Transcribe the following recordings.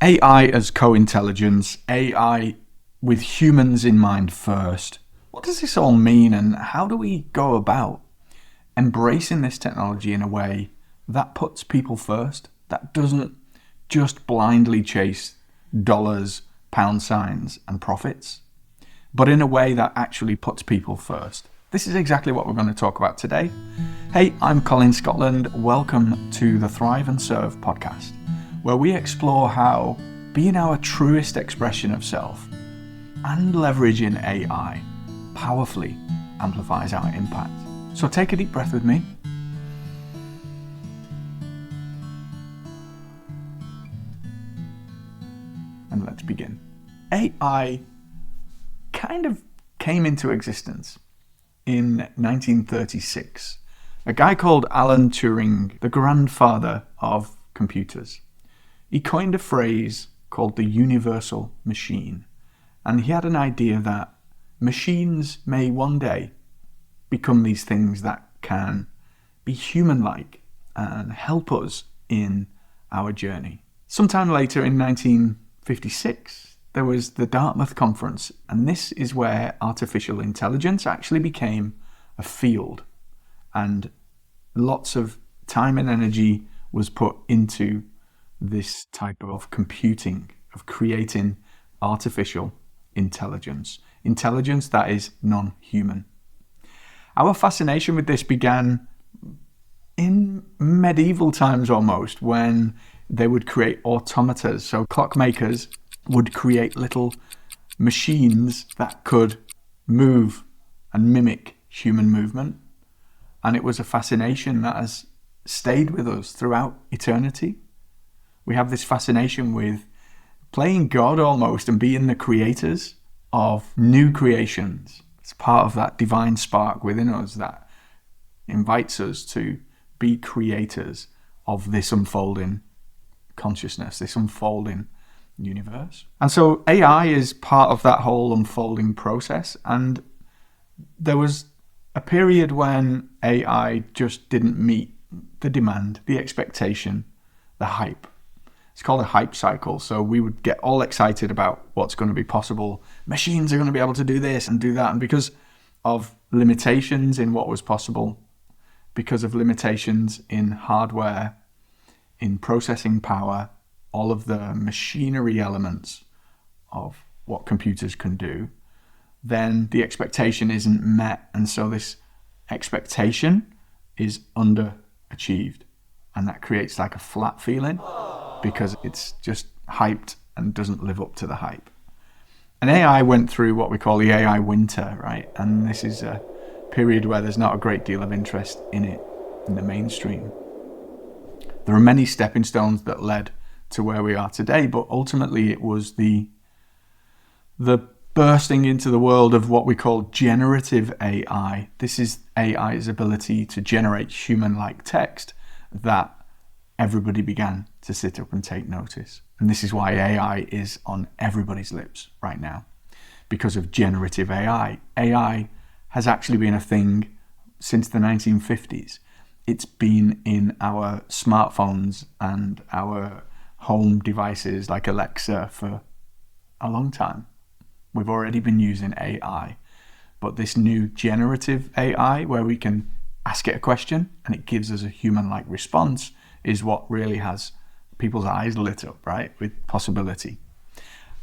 AI as co-intelligence, AI with humans in mind first. What does this all mean, and how do we go about embracing this technology in a way that puts people first, that doesn't just blindly chase dollars, pound signs and profits, but in a way that actually puts people first? This is exactly what we're going to talk about today. Hey, I'm Colin Scotland. Welcome to the Thrive and Serve podcast, where we explore how being our truest expression of self and leveraging AI powerfully amplifies our impact. So take a deep breath with me. And let's begin. AI kind of came into existence in 1936. A guy called Alan Turing, the grandfather of computers, he coined a phrase called the universal machine. And he had an idea that machines may one day become these things that can be human-like and help us in our journey. Sometime later in 1956, there was the Dartmouth Conference, and this is where artificial intelligence actually became a field, and lots of time and energy was put into this type of computing, of creating artificial intelligence that is non-human. Our fascination with this began in medieval times almost, when they would create automatas. So clockmakers would create little machines that could move and mimic human movement. And it was a fascination that has stayed with us throughout eternity. We have this fascination with playing God almost and being the creators of new creations. It's part of that divine spark within us that invites us to be creators of this unfolding consciousness, this unfolding universe. And so AI is part of that whole unfolding process. And there was a period when AI just didn't meet the demand, the expectation, the hype. It's called a hype cycle. So we would get all excited about what's going to be possible. Machines are going to be able to do this and do that. And because of limitations in what was possible, because of limitations in hardware, in processing power, all of the machinery elements of what computers can do, then the expectation isn't met. And so this expectation is underachieved. And that creates like a flat feeling because it's just hyped and doesn't live up to the hype. And AI went through what we call the AI winter, right? And this is a period where there's not a great deal of interest in it in the mainstream. There are many stepping stones that led to where we are today, but ultimately it was the bursting into the world of what we call generative AI. This is AI's ability to generate human-like text that everybody began to sit up and take notice. And this is why AI is on everybody's lips right now, because of generative AI. AI has actually been a thing since the 1950s. It's been in our smartphones and our home devices like Alexa for a long time. We've already been using AI, but this new generative AI, where we can ask it a question and it gives us a human-like response, is what really has people's eyes lit up, right, with possibility.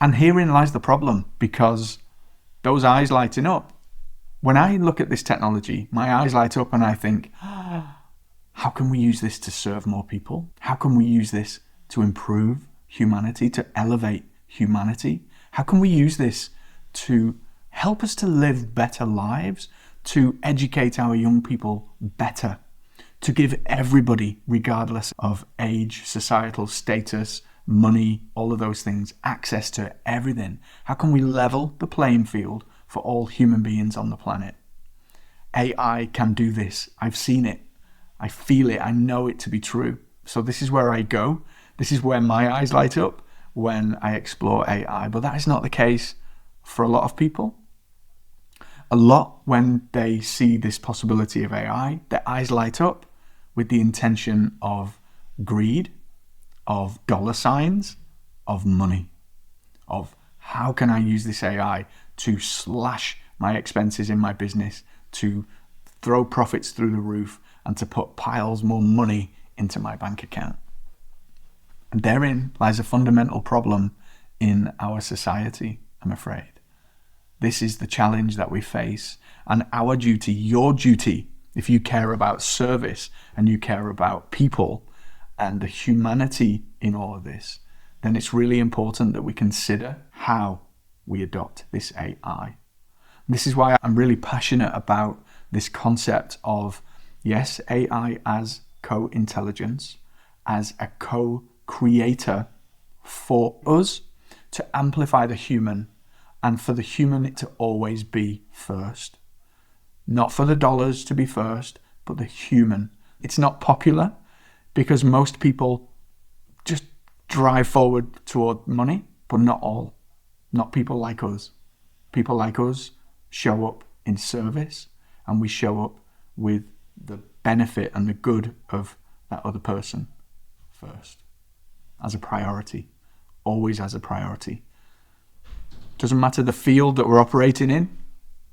And herein lies the problem, because those eyes lighting up, when I look at this technology, my eyes light up and I think, how can we use this to serve more people? How can we use this to improve humanity, to elevate humanity? How can we use this to help us to live better lives, to educate our young people better, to give everybody, regardless of age, societal status, money, all of those things, access to everything? How can we level the playing field for all human beings on the planet? AI can do this. I've seen it. I feel it. I know it to be true. So this is where I go. This is where my eyes light up when I explore AI. But that is not the case for a lot of people. A lot, when they see this possibility of AI, their eyes light up with the intention of greed, of dollar signs, of money, of how can I use this AI to slash my expenses in my business, to throw profits through the roof, and to put piles more money into my bank account. And therein lies a fundamental problem in our society, I'm afraid. This is the challenge that we face, and our duty, your duty, if you care about service and you care about people and the humanity in all of this, then it's really important that we consider how we adopt this AI. This is why I'm really passionate about this concept of, yes, AI as co-intelligence, as a co-creator for us to amplify the human, and for the human to always be first. Not for the dollars to be first, but the human. It's not popular because most people just drive forward toward money, but not all. Not people like us. People like us show up in service, and we show up with the benefit and the good of that other person first, as a priority, always as a priority. Doesn't matter the field that we're operating in,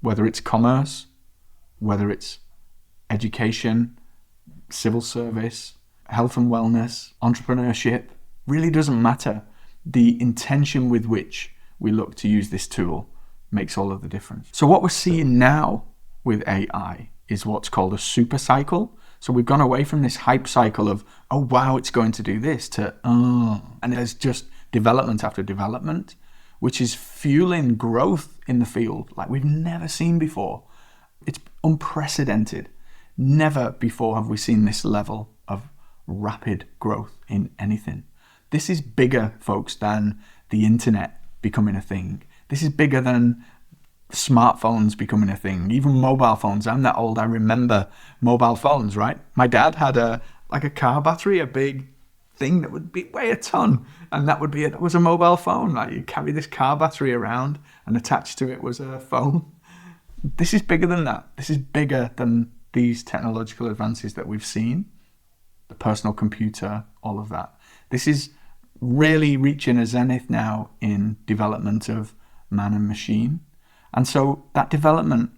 whether it's commerce, whether it's education, civil service, health and wellness, entrepreneurship, really doesn't matter. The intention with which we look to use this tool makes all of the difference. So what we're seeing now with AI is what's called a super cycle. So we've gone away from this hype cycle of, oh wow, it's going to do this, to, oh, and there's just development after development, which is fueling growth in the field like we've never seen before. It's unprecedented. Never before have we seen this level of rapid growth in anything. This is bigger, folks, than the internet becoming a thing. This is bigger than smartphones becoming a thing, even mobile phones. I'm that old, I remember mobile phones, right? My dad had a car battery, a big thing that would weigh a ton, and that was a mobile phone. Like, you carry this car battery around, and attached to it was a phone. This is bigger than that. This is bigger than these technological advances that we've seen, the personal computer, all of that. This is really reaching a zenith now in development of man and machine. And so that development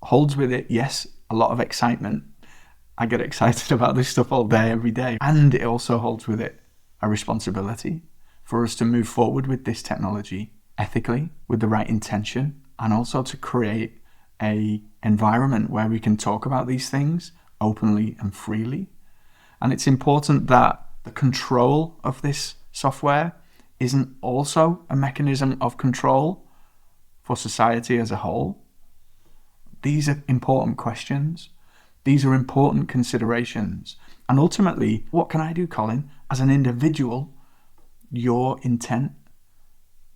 holds with it, yes, a lot of excitement. I get excited about this stuff all day, every day. And it also holds with it a responsibility for us to move forward with this technology ethically, with the right intention, and also to create an environment where we can talk about these things openly and freely. And it's important that the control of this software isn't also a mechanism of control for society as a whole. These are important questions. These are important considerations. And ultimately, what can I do, Colin, as an individual? Your intent,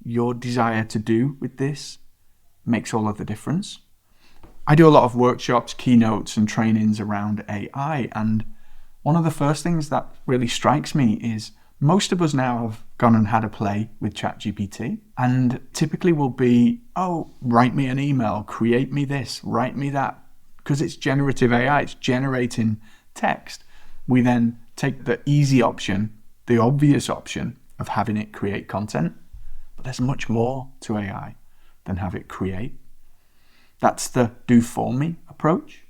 your desire to do with this makes all of the difference. I do a lot of workshops, keynotes, and trainings around AI. And one of the first things that really strikes me is most of us now have gone and had a play with ChatGPT, and typically will be, oh, write me an email, create me this, write me that, because it's generative AI, it's generating text. We then take the easy option, the obvious option of having it create content, but there's much more to AI than have it create. That's the do for me approach.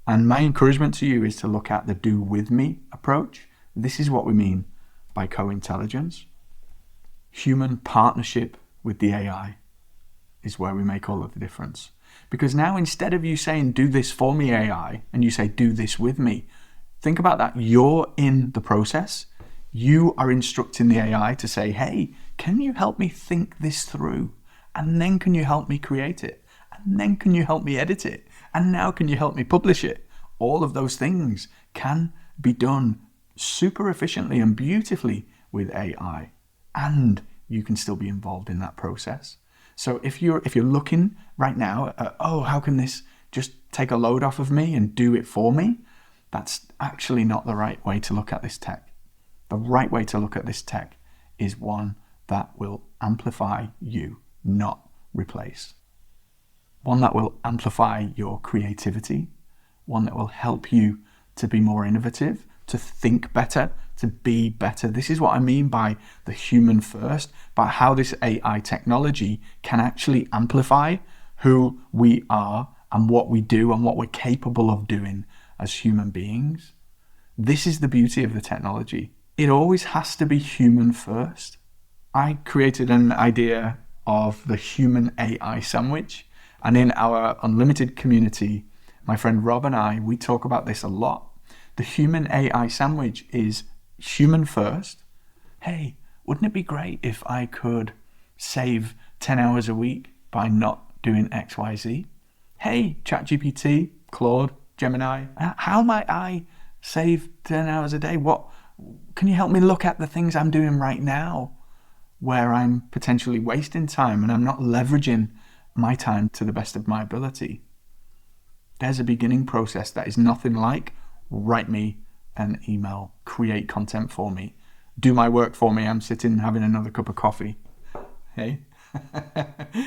And my encouragement to you is to look at the do with me approach. This is what we mean by co-intelligence. Human partnership with the AI is where we make all of the difference. Because now, instead of you saying, do this for me, AI, and you say, do this with me, think about that. You're in the process. You are instructing the AI to say, hey, can you help me think this through? And then can you help me create it? And then can you help me edit it? And now can you help me publish it? All of those things can be done super efficiently and beautifully with AI. And you can still be involved in that process. So if you're looking right now at, oh, how can this just take a load off of me and do it for me? That's actually not the right way to look at this tech. The right way to look at this tech is one that will amplify you, not replace. One that will amplify your creativity, one that will help you to be more innovative, to think better, to be better. This is what I mean by the human first, by how this AI technology can actually amplify who we are and what we do and what we're capable of doing as human beings. This is the beauty of the technology. It always has to be human first. I created an idea of the human AI sandwich, and in our unlimited community, my friend Rob and I, we talk about this a lot. The human AI sandwich is human first. Hey, wouldn't it be great if I could save 10 hours a week by not doing XYZ? Hey, ChatGPT, Claude, Gemini, how might I save 10 hours a day? What can you help me look at the things I'm doing right now where I'm potentially wasting time and I'm not leveraging my time to the best of my ability? There's a beginning process that is nothing like write me an email, create content for me, do my work for me. I'm sitting having another cup of coffee. Hey,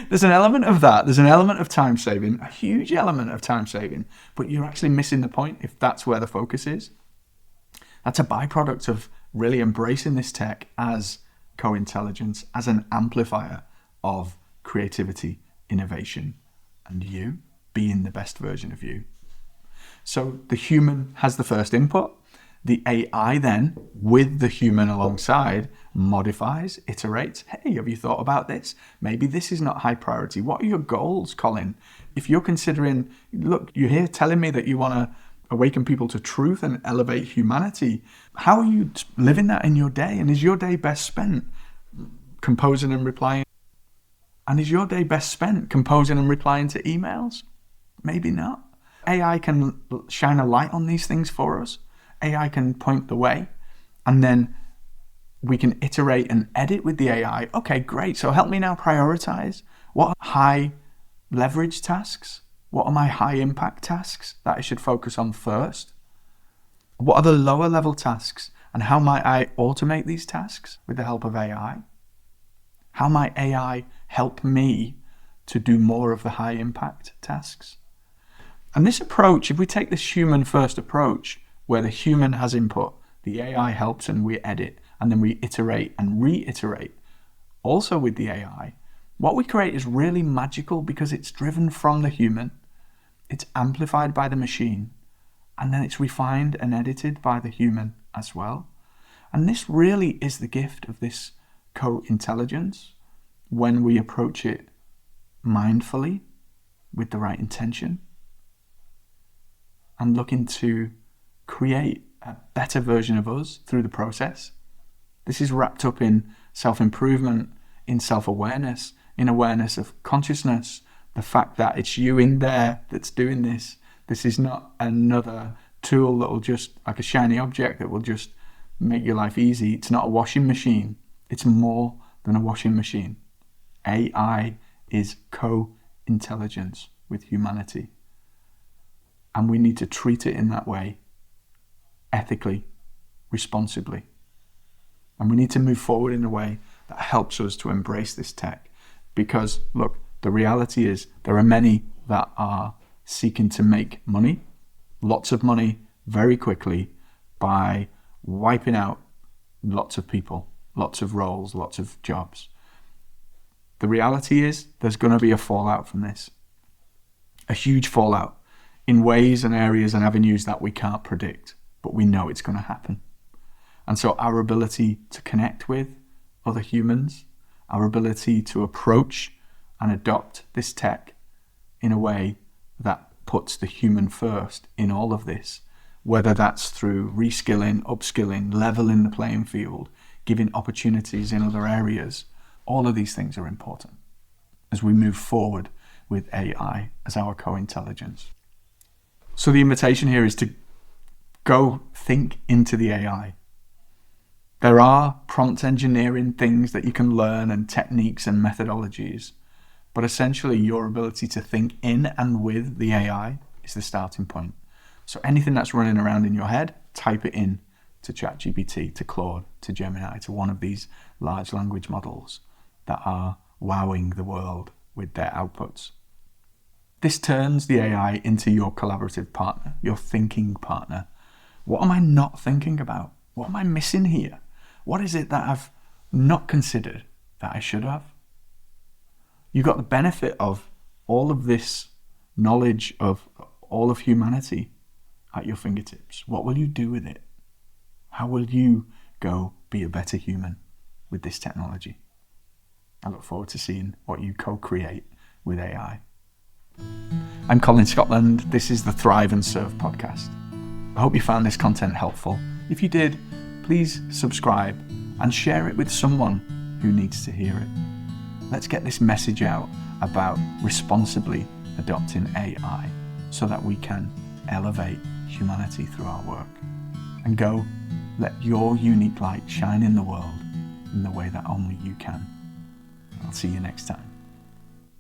there's an element of that. There's an element of time saving, a huge element of time saving, but you're actually missing the point if that's where the focus is. That's a byproduct of really embracing this tech as co-intelligence, as an amplifier of creativity, innovation, and you being the best version of you. So the human has the first input. The AI then, with the human alongside, modifies, iterates. Hey, have you thought about this? Maybe this is not high priority. What are your goals, Colin? If you're considering, look, you're here telling me that you want to awaken people to truth and elevate humanity. How are you living that in your day? And is your day best spent composing and replying? And is your day best spent composing and replying to emails? Maybe not. AI can shine a light on these things for us. AI can point the way, and then we can iterate and edit with the AI. Okay, great. So help me now prioritize. What are high leverage tasks? What are my high impact tasks that I should focus on first? What are the lower level tasks, and how might I automate these tasks with the help of AI? How might AI help me to do more of the high impact tasks? And this approach, if we take this human first approach, where the human has input, the AI helps and we edit, and then we iterate and reiterate, also with the AI, what we create is really magical because it's driven from the human, it's amplified by the machine, and then it's refined and edited by the human as well. And this really is the gift of this co-intelligence when we approach it mindfully with the right intention and looking to create a better version of us through the process. This is wrapped up in self-improvement, in self-awareness, in awareness of consciousness, the fact that it's you in there that's doing this. This is not another tool that will just, like a shiny object that will just make your life easy. It's not a washing machine. It's more than a washing machine. AI is co-intelligence with humanity. And we need to treat it in that way, ethically, responsibly. And we need to move forward in a way that helps us to embrace this tech. Because, look, the reality is there are many that are seeking to make money, lots of money, very quickly by wiping out lots of people, lots of roles, lots of jobs. The reality is there's going to be a fallout from this, a huge fallout in ways and areas and avenues that we can't predict, but we know it's going to happen. And so our ability to connect with other humans, our ability to approach and adopt this tech in a way that puts the human first in all of this, whether that's through reskilling, upskilling, leveling the playing field, giving opportunities in other areas, all of these things are important as we move forward with AI as our co-intelligence. So the invitation here is to go think into the AI. There are prompt engineering things that you can learn and techniques and methodologies, but essentially your ability to think in and with the AI is the starting point. So anything that's running around in your head, type it in to ChatGPT, to Claude, to Gemini, to one of these large language models that are wowing the world with their outputs. This turns the AI into your collaborative partner, your thinking partner. What am I not thinking about? What am I missing here? What is it that I've not considered that I should have? You've got the benefit of all of this knowledge of all of humanity at your fingertips. What will you do with it? How will you go be a better human with this technology? I look forward to seeing what you co-create with AI. I'm Colin Scotland. This is the Thrive and Serve podcast. I hope you found this content helpful. If you did, please subscribe and share it with someone who needs to hear it. Let's get this message out about responsibly adopting AI so that we can elevate humanity through our work. And go, let your unique light shine in the world in the way that only you can. I'll see you next time.